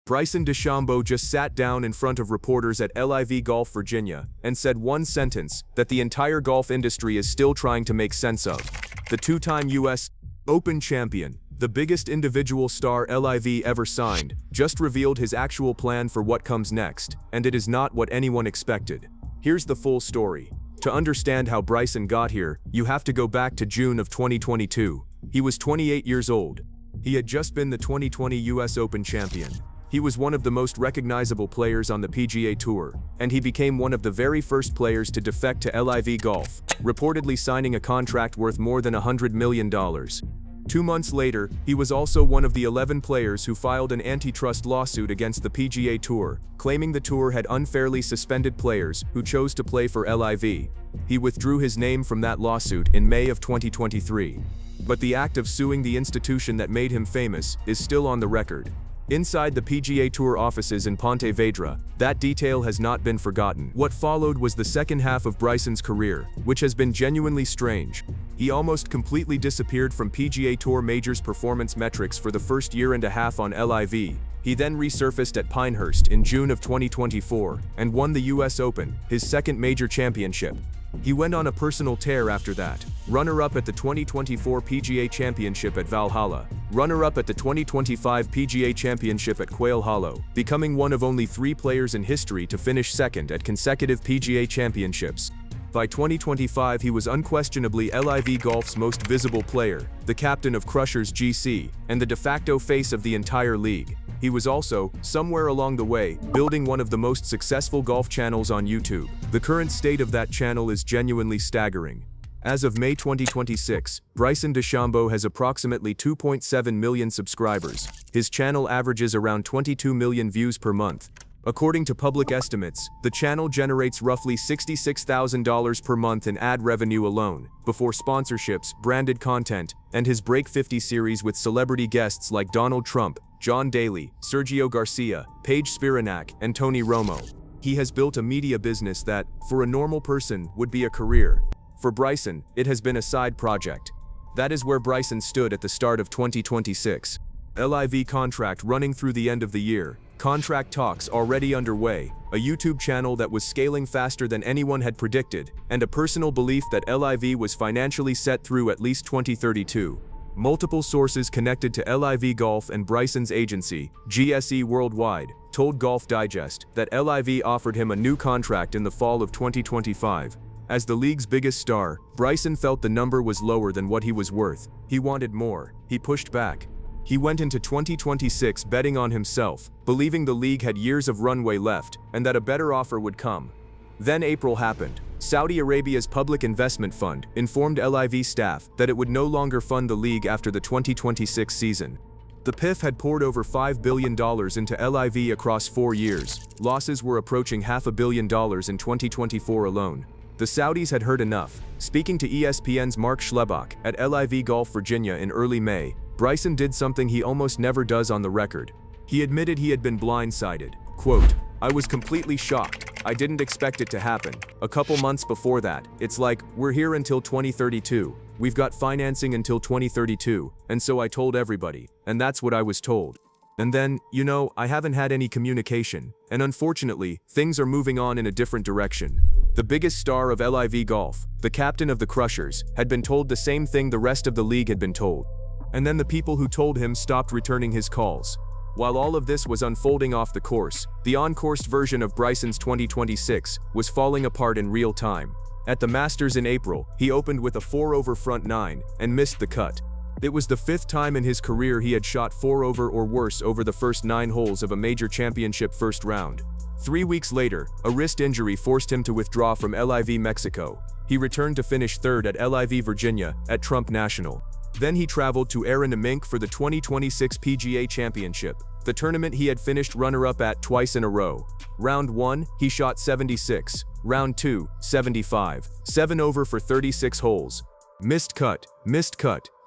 Bryson DeChambeau just sat down in front of reporters at LIV Golf, Virginia, and said one sentence that the entire golf industry is still trying to make sense of. The two-time U.S. Open champion, the biggest individual star LIV ever signed, just revealed his actual plan for what comes next, and it is not what anyone expected. Here's the full story. To understand how Bryson got here, you have to go back to June of 2022. He was 28 years old. He had just been the 2020 U.S. Open champion. He was one of the most recognizable players on the PGA Tour, and he became one of the very first players to defect to LIV Golf, reportedly signing a contract worth more than $100 million. 2 months later, he was also one of the 11 players who filed an antitrust lawsuit against the PGA Tour, claiming the tour had unfairly suspended players who chose to play for LIV. He withdrew his name from that lawsuit in May of 2023. But the act of suing the institution that made him famous is still on the record. Inside the PGA Tour offices in Ponte Vedra, that detail has not been forgotten. What followed was the second half of Bryson's career, which has been genuinely strange. He almost completely disappeared from PGA Tour Majors performance metrics for the first year and a half on LIV. He then resurfaced at Pinehurst in June of 2024 and won the US Open, his second major championship. He went on a personal tear after that. Runner-up at the 2024 PGA Championship at Valhalla, runner-up at the 2025 PGA Championship at Quail Hollow, becoming one of only 3 players in history to finish second at consecutive PGA Championships. By 2025 he was unquestionably LIV Golf's most visible player, the captain of Crushers GC, and the de facto face of the entire league. He was also, somewhere along the way, building one of the most successful golf channels on YouTube. The current state of that channel is genuinely staggering. As of May 2026, Bryson DeChambeau has approximately 2.7 million subscribers. His channel averages around 22 million views per month. According to public estimates, the channel generates roughly $66,000 per month in ad revenue alone, before sponsorships, branded content, and his Break 50 series with celebrity guests like Donald Trump, John Daly, Sergio Garcia, Paige Spiranak, and Tony Romo. He has built a media business that, for a normal person, would be a career. For Bryson, it has been a side project. That is where Bryson stood at the start of 2026. LIV contract running through the end of the year. Contract talks already underway, a YouTube channel that was scaling faster than anyone had predicted, and a personal belief that LIV was financially set through at least 2032. Multiple sources connected to LIV Golf and Bryson's agency, GSE Worldwide, told Golf Digest that LIV offered him a new contract in the fall of 2025. As the league's biggest star, Bryson felt the number was lower than what he was worth. He wanted more. He pushed back. He went into 2026 betting on himself, believing the league had years of runway left and that a better offer would come. Then April happened. Saudi Arabia's public investment fund informed LIV staff that it would no longer fund the league after the 2026 season. The PIF had poured over $5 billion into LIV across 4 years. Losses were approaching $500 million in 2024 alone. The Saudis had heard enough. Speaking to ESPN's Mark Schlebach at LIV Golf, Virginia in early May, Bryson did something he almost never does on the record. He admitted he had been blindsided. Quote, "I was completely shocked. I didn't expect it to happen. A couple months before that, it's like, we're here until 2032. We've got financing until 2032, and so I told everybody, and that's what I was told. And then, I haven't had any communication, and unfortunately, things are moving on in a different direction." The biggest star of LIV Golf, the captain of the Crushers, had been told the same thing the rest of the league had been told. And then the people who told him stopped returning his calls. While all of this was unfolding off the course, the on-course version of Bryson's 2026 was falling apart in real time. At the Masters in April, he opened with a 4-over front 9 and missed the cut. It was the 5th time in his career he had shot 4-over or worse over the first 9 holes of a major championship first round. 3 weeks later, a wrist injury forced him to withdraw from LIV Mexico. He returned to finish 3rd at LIV Virginia at Trump National. Then he traveled to Arrowneminck for the 2026 PGA Championship, the tournament he had finished runner-up at twice in a row. Round 1, he shot 76. Round 2, 75. 7 over for 36 holes. Missed cut.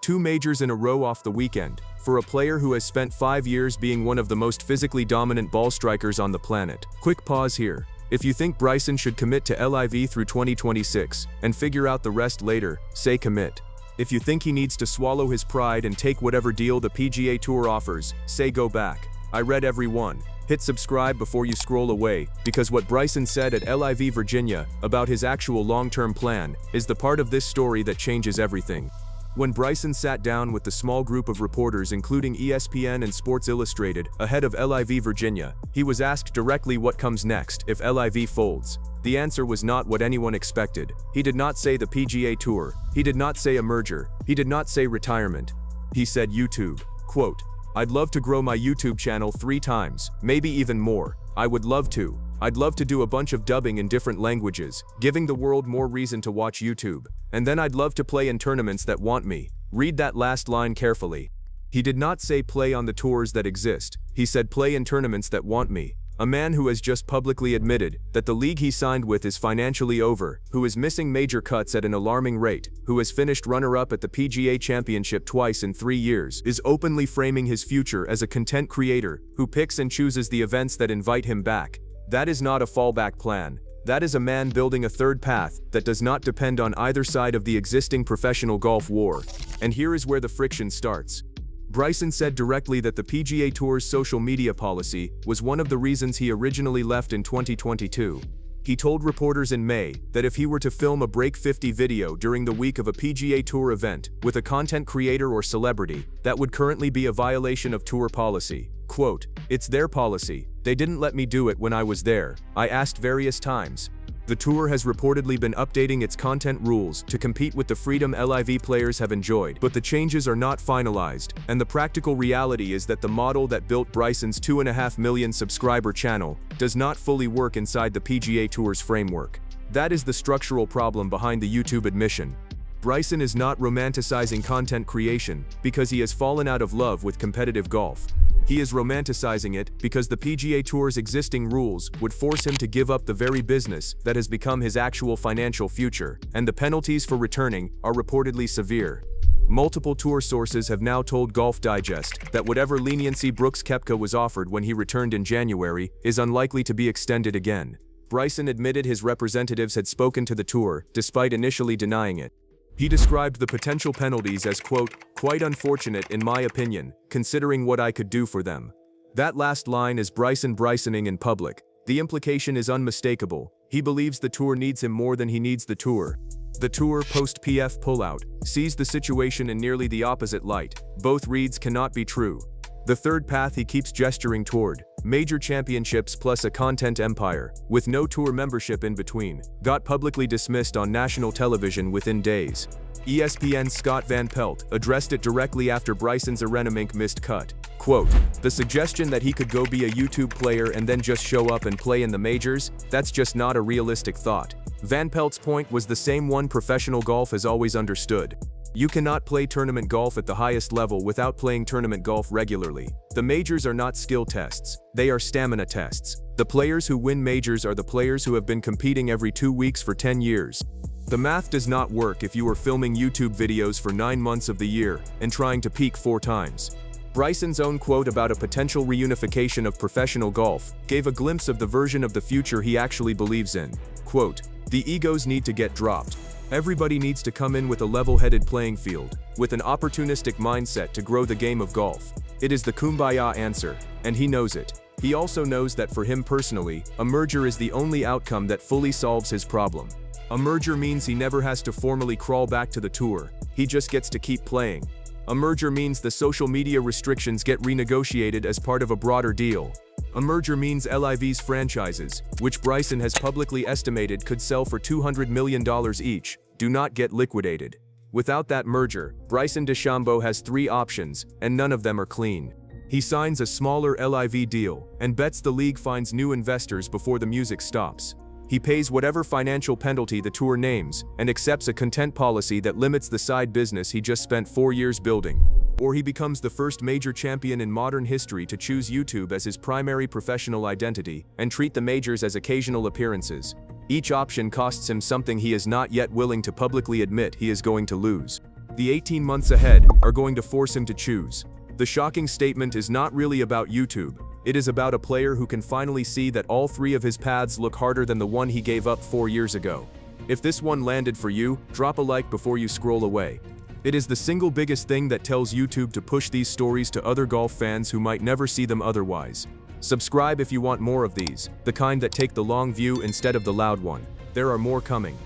2 majors in a row off the weekend, for a player who has spent 5 years being one of the most physically dominant ball strikers on the planet. Quick pause here. If you think Bryson should commit to LIV through 2026 and figure out the rest later, say commit. If you think he needs to swallow his pride and take whatever deal the PGA Tour offers, say go back. I read every one. Hit subscribe before you scroll away, because what Bryson said at LIV Virginia about his actual long-term plan is the part of this story that changes everything. When Bryson sat down with the small group of reporters including ESPN and Sports Illustrated ahead of LIV Virginia, he was asked directly what comes next if LIV folds. The answer was not what anyone expected. He did not say the PGA Tour. He did not say a merger. He did not say retirement. He said YouTube. Quote, "I'd love to grow my YouTube channel 3 times, maybe even more. I would love to. I'd love to do a bunch of dubbing in different languages, giving the world more reason to watch YouTube. And then I'd love to play in tournaments that want me." Read that last line carefully. He did not say play on the tours that exist. He said play in tournaments that want me. A man who has just publicly admitted that the league he signed with is financially over, who is missing major cuts at an alarming rate, who has finished runner-up at the PGA Championship twice in 3 years, is openly framing his future as a content creator who picks and chooses the events that invite him back. That is not a fallback plan. That is a man building a third path that does not depend on either side of the existing professional golf war. And here is where the friction starts. Bryson said directly that the PGA Tour's social media policy was one of the reasons he originally left in 2022. He told reporters in May that if he were to film a Break 50 video during the week of a PGA Tour event with a content creator or celebrity, that would currently be a violation of tour policy. Quote, "It's their policy. They didn't let me do it when I was there. I asked various times." The tour has reportedly been updating its content rules to compete with the freedom LIV players have enjoyed, but the changes are not finalized, and the practical reality is that the model that built Bryson's 2.5 million subscriber channel does not fully work inside the PGA Tour's framework. That is the structural problem behind the YouTube admission. Bryson is not romanticizing content creation because he has fallen out of love with competitive golf. He is romanticizing it because the PGA Tour's existing rules would force him to give up the very business that has become his actual financial future, and the penalties for returning are reportedly severe. Multiple tour sources have now told Golf Digest that whatever leniency Brooks Koepka was offered when he returned in January is unlikely to be extended again. Bryson admitted his representatives had spoken to the tour, despite initially denying it. He described the potential penalties as, quote, "quite unfortunate in my opinion, considering what I could do for them." That last line is Bryson Brysoning in public. The implication is unmistakable. He believes the tour needs him more than he needs the tour. The tour, post-PF pullout, sees the situation in nearly the opposite light. Both reads cannot be true. The third path he keeps gesturing toward, major championships plus a content empire, with no tour membership in between, got publicly dismissed on national television within days. ESPN's Scott Van Pelt addressed it directly after Bryson's Arenamink missed cut. Quote, "The suggestion that he could go be a YouTube player and then just show up and play in the majors, that's just not a realistic thought." Van Pelt's point was the same one professional golf has always understood. You cannot play tournament golf at the highest level without playing tournament golf regularly. The majors are not skill tests, they are stamina tests. The players who win majors are the players who have been competing every 2 weeks for 10 years. The math does not work if you are filming YouTube videos for 9 months of the year and trying to peak 4 times. Bryson's own quote about a potential reunification of professional golf gave a glimpse of the version of the future he actually believes in. Quote, "The egos need to get dropped. Everybody needs to come in with a level-headed playing field, with an opportunistic mindset to grow the game of golf. It is the kumbaya answer, and he knows it. He also knows that for him personally, a merger is the only outcome that fully solves his problem. A merger means he never has to formally crawl back to the tour, he just gets to keep playing. A merger means the social media restrictions get renegotiated as part of a broader deal. A merger means LIV's franchises, which Bryson has publicly estimated could sell for $200 million each, do not get liquidated. Without that merger, Bryson DeChambeau has 3 options, and none of them are clean. He signs a smaller LIV deal, and bets the league finds new investors before the music stops. He pays whatever financial penalty the tour names, and accepts a content policy that limits the side business he just spent 4 years building. Or he becomes the first major champion in modern history to choose YouTube as his primary professional identity, and treat the majors as occasional appearances. Each option costs him something he is not yet willing to publicly admit he is going to lose. The 18 months ahead are going to force him to choose. The shocking statement is not really about YouTube. It is about a player who can finally see that all 3 of his paths look harder than the one he gave up 4 years ago. If this one landed for you, drop a like before you scroll away. It is the single biggest thing that tells YouTube to push these stories to other golf fans who might never see them otherwise. Subscribe if you want more of these, the kind that take the long view instead of the loud one. There are more coming.